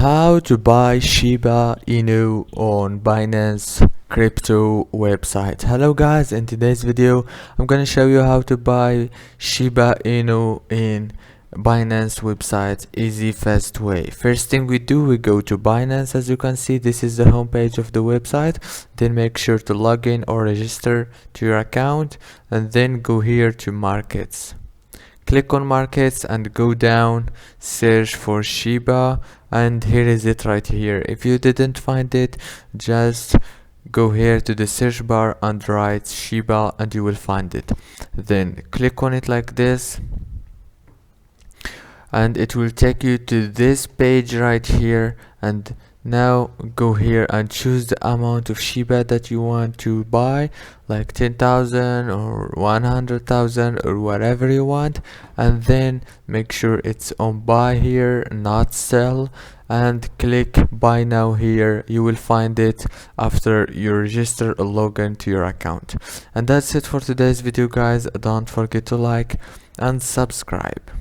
How to buy Shiba Inu on Binance crypto website. Hello guys, in today's video I'm gonna show you how to buy Shiba Inu in Binance website, easy fast way. First thing we do, we go to Binance. As you can see, this is the homepage of the website. Then make sure to log in or register to your account, and then go here to markets. Click on markets and go down, search for Shiba, and here is it right here. If you didn't find it, just go here to the search bar and write Shiba and you will find it. Then click on it like this and it will take you to this page right here, and now go here and choose the amount of Shiba that you want to buy, like 10,000 or 100,000 or whatever you want, and then make sure it's on buy here, not sell, and click buy now here. You will find it after you register or log into your account. And that's it for today's video guys. Don't forget to like and subscribe.